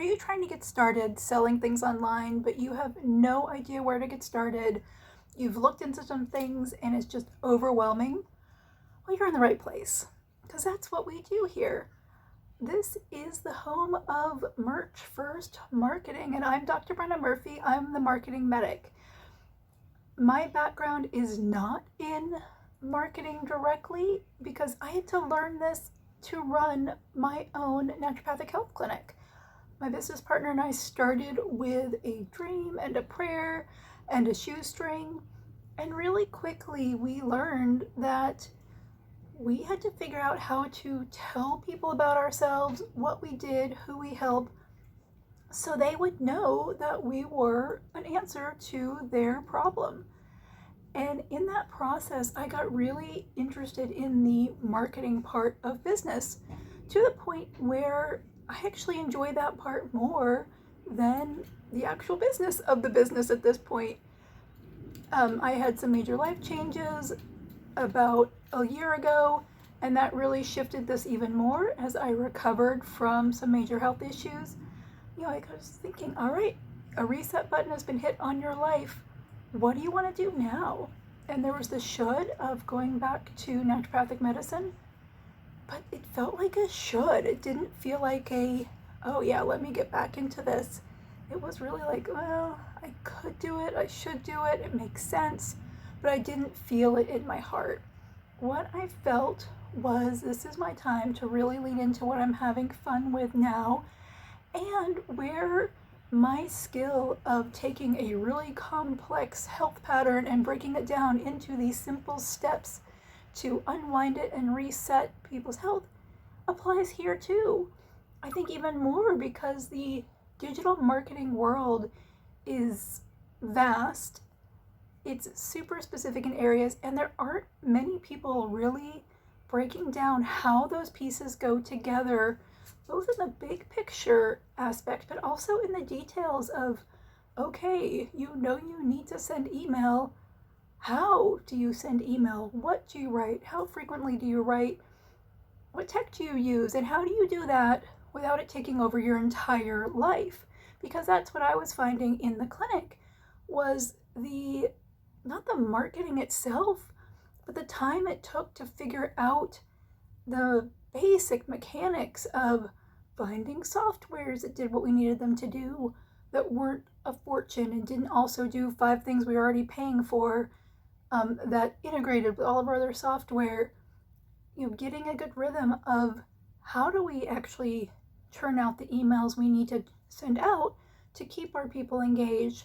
Are you trying to get started selling things online, but you have no idea where to get started? You've looked into some things and it's just overwhelming? Well, you're in the right place because that's what we do here. This is the home of Merch First Marketing, and I'm Dr. Brenda Murphy. I'm the marketing medic. My background is not in marketing directly because I had to learn this to run my own naturopathic health clinic. My business partner and I started with a dream and a prayer and a shoestring, and really quickly we learned that we had to figure out how to tell people about ourselves, what we did, who we help, so they would know that we were an answer to their problem. And in that process, I got really interested in the marketing part of business to the point where I actually enjoy that part more than the actual business of the business at this point. I had some major life changes about a year ago, and that really shifted this even more as I recovered from some major health issues. I was thinking, all right, a reset button has been hit on your life. What do you want to do now? And there was the should of going back to naturopathic medicine, but it felt like a should. It didn't feel like oh yeah, let me get back into this. It was really like, well, I could do it, I should do it, it makes sense, but I didn't feel it in my heart. What I felt was this is my time to really lean into what I'm having fun with now, and where my skill of taking a really complex health pattern and breaking it down into these simple steps to unwind it and reset people's health applies here too. I think even more because the digital marketing world is vast. It's super specific in areas, and there aren't many people really breaking down how those pieces go together, both in the big picture aspect, but also in the details of, okay, you need to send email. How do you send email? What do you write? How frequently do you write? What tech do you use? And how do you do that without it taking over your entire life? Because that's what I was finding in the clinic was not the marketing itself, but the time it took to figure out the basic mechanics of finding softwares that did what we needed them to do, that weren't a fortune and didn't also do 5 things we were already paying for, that integrated with all of our other software. Getting a good rhythm of how do we actually turn out the emails we need to send out to keep our people engaged.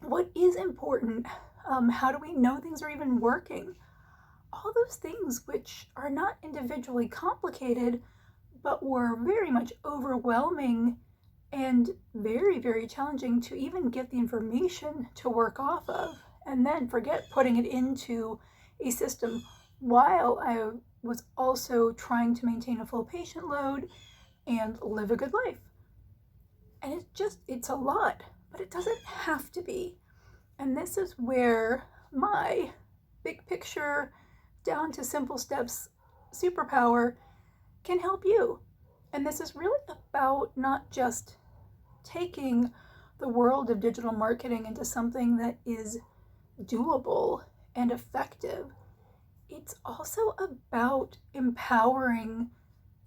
What is important? How do we know things are even working? All those things which are not individually complicated, but were very much overwhelming and very, very challenging to even get the information to work off of, and then forget putting it into a system while I was also trying to maintain a full patient load and live a good life. And it's a lot, but it doesn't have to be. And this is where my big picture, down to simple steps superpower can help you. And this is really about not just taking the world of digital marketing into something that is doable and effective. It's also about empowering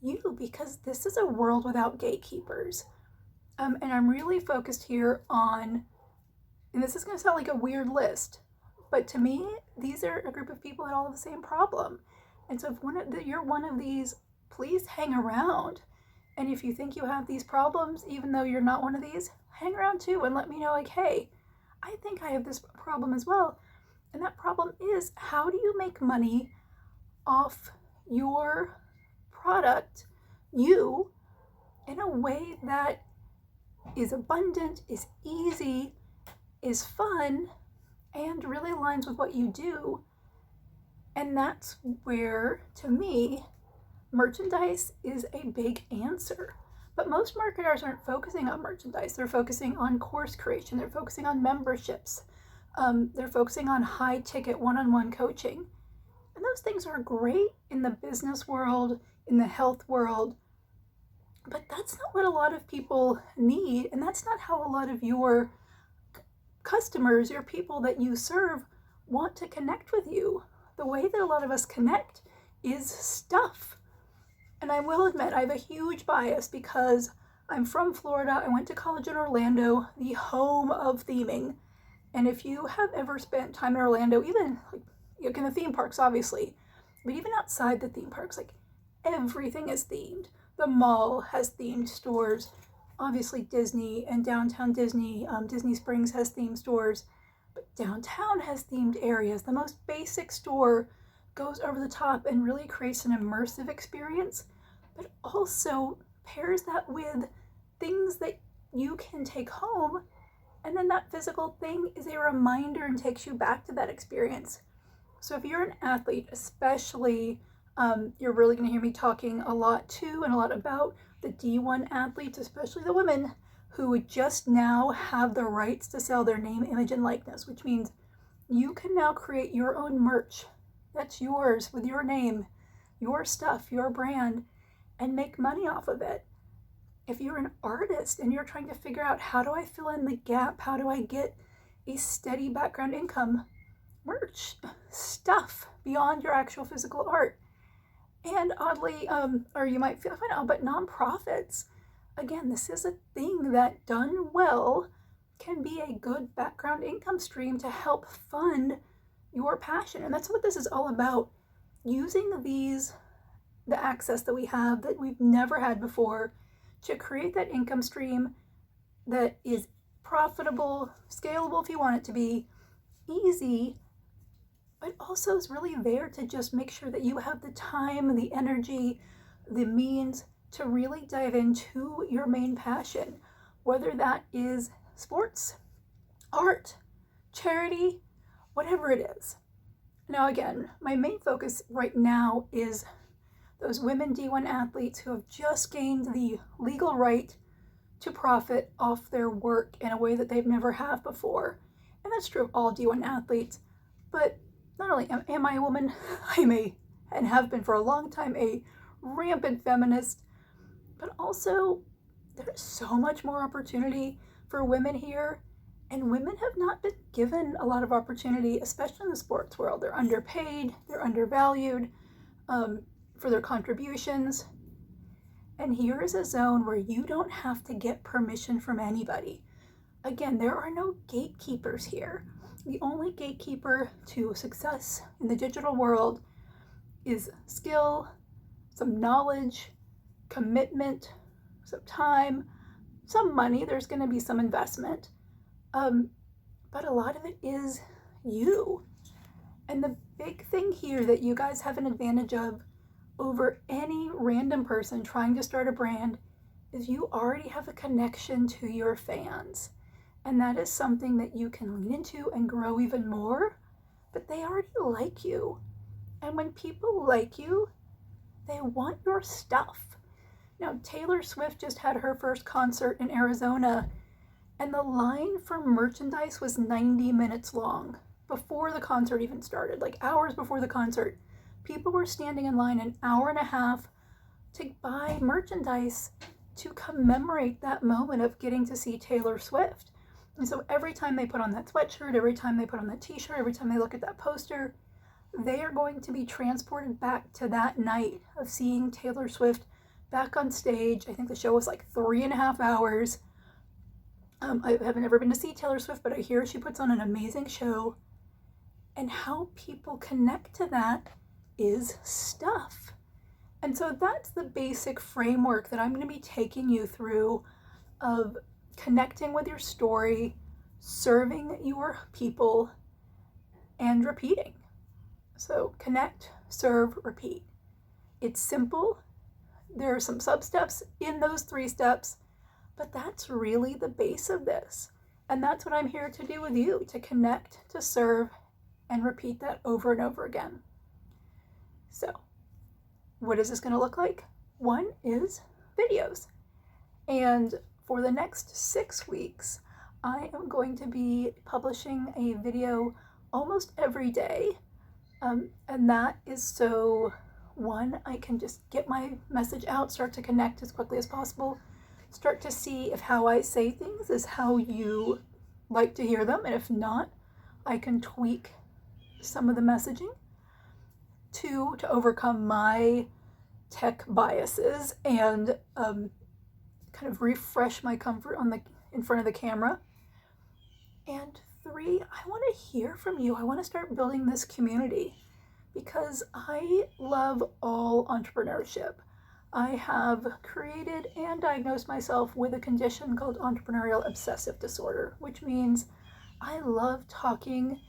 you, because this is a world without gatekeepers. And I'm really focused here on, and this is going to sound like a weird list, but to me, these are a group of people that all have the same problem. And so if you're one of these, please hang around. And if you think you have these problems, even though you're not one of these, hang around too and let me know, like, hey, I think I have this problem as well. And that problem is, how do you make money off your product, you, in a way that is abundant, is easy, is fun, and really aligns with what you do? And that's where, to me, merchandise is a big answer. But most marketers aren't focusing on merchandise. They're focusing on course creation. They're focusing on memberships. They're focusing on high ticket one-on-one coaching. And those things are great in the business world, in the health world. But that's not what a lot of people need, and that's not how a lot of your customers, your people that you serve, want to connect with you. The way that a lot of us connect is stuff. And I will admit, I have a huge bias because I'm from Florida. I went to college in Orlando, the home of theming. And if you have ever spent time in Orlando, even like in the theme parks, obviously, but even outside the theme parks, like everything is themed. The mall has themed stores. Obviously, Disney and downtown Disney, Disney Springs has themed stores, but downtown has themed areas. The most basic store goes over the top and really creates an immersive experience, but also pairs that with things that you can take home. And then that physical thing is a reminder and takes you back to that experience. So if you're an athlete, especially, you're really going to hear me talking a lot too and a lot about the D1 athletes, especially the women who just now have the rights to sell their name, image, and likeness, which means you can now create your own merch that's yours with your name, your stuff, your brand, and make money off of it. If you're an artist and you're trying to figure out, how do I fill in the gap? How do I get a steady background income? Merch, stuff beyond your actual physical art. And oddly, or you might find out, but nonprofits, again, this is a thing that done well can be a good background income stream to help fund your passion. And that's what this is all about. Using the access that we have that we've never had before to create that income stream that is profitable, scalable if you want it to be, easy, but also is really there to just make sure that you have the time, the energy, the means to really dive into your main passion, whether that is sports, art, charity, whatever it is. Now, again, my main focus right now is those women D1 athletes who have just gained the legal right to profit off their work in a way that they've never have before. And that's true of all D1 athletes. But not only am I a woman, and have been for a long time, a rampant feminist, but also there's so much more opportunity for women here. And women have not been given a lot of opportunity, especially in the sports world. They're underpaid, they're undervalued for their contributions. And here is a zone where you don't have to get permission from anybody. Again, there are no gatekeepers here. The only gatekeeper to success in the digital world is skill, some knowledge, commitment, some time, some money. There's going to be some investment. But a lot of it is you. And the big thing here that you guys have an advantage of over any random person trying to start a brand is you already have a connection to your fans. And that is something that you can lean into and grow even more, but they already like you. And when people like you, they want your stuff. Now, Taylor Swift just had her first concert in Arizona, and the line for merchandise was 90 minutes long before the concert even started, like hours before the concert. People were standing in line an hour and a half to buy merchandise to commemorate that moment of getting to see Taylor Swift. And so every time they put on that sweatshirt, every time they put on that t-shirt, every time they look at that poster, they are going to be transported back to that night of seeing Taylor Swift back on stage. I think the show was like 3.5 hours. I haven't ever been to see Taylor Swift, but I hear she puts on an amazing show. And how people connect to that is stuff. And so that's the basic framework that I'm going to be taking you through of connecting with your story, serving your people, and repeating. So connect, serve, repeat. It's simple. There are some sub-steps in those 3 steps, but that's really the base of this. And that's what I'm here to do with you, to connect, to serve, and repeat that over and over again. So, what is this going to look like? One is videos. And for the next 6 weeks, I am going to be publishing a video almost every day. And that is so one, I can just get my message out, start to connect as quickly as possible, start to see if how I say things is how you like to hear them, and if not, I can tweak some of the messaging. Two, to overcome my tech biases and kind of refresh my comfort in front of the camera. And three, I want to hear from you. I want to start building this community because I love all entrepreneurship. I have created and diagnosed myself with a condition called entrepreneurial obsessive disorder, which means I love talking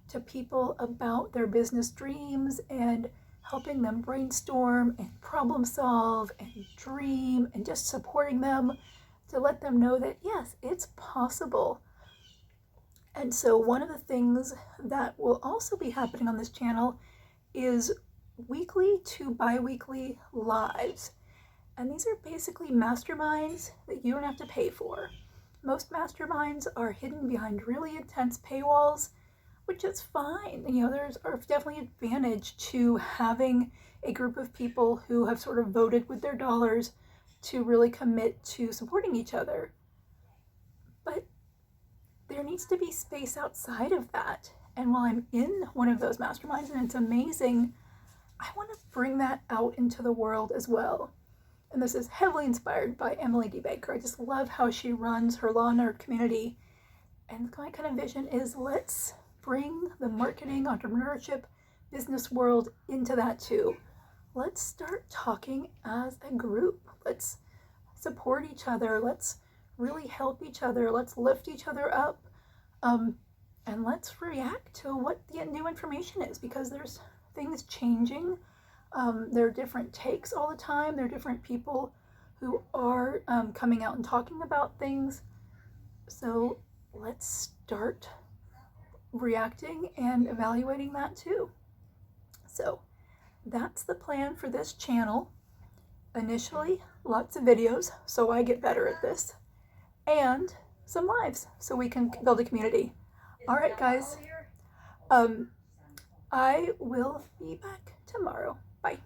to people about their business dreams and helping them brainstorm and problem solve and dream and just supporting them to let them know that yes, it's possible. And so one of the things that will also be happening on this channel is weekly to bi-weekly lives. And these are basically masterminds that you don't have to pay for. Most masterminds are hidden behind really intense paywalls, which is fine. You know, there's definitely advantage to having a group of people who have sort of voted with their dollars to really commit to supporting each other. But there needs to be space outside of that. And while I'm in one of those masterminds and it's amazing, I want to bring that out into the world as well. And this is heavily inspired by Emily D. Baker. I just love how she runs her Law Nerd community. And my kind of vision is let's bring the marketing, entrepreneurship, business world into that too. Let's start talking as a group. Let's support each other. Let's really help each other. Let's lift each other up. And let's react to what the new information is, because there's things changing. There are different takes all the time. There are different people who are coming out and talking about things. So let's start reacting and evaluating that too. So that's the plan for this channel. Initially, lots of videos so I get better at this, and some lives so we can build a community. All right, guys. I will be back tomorrow. Bye.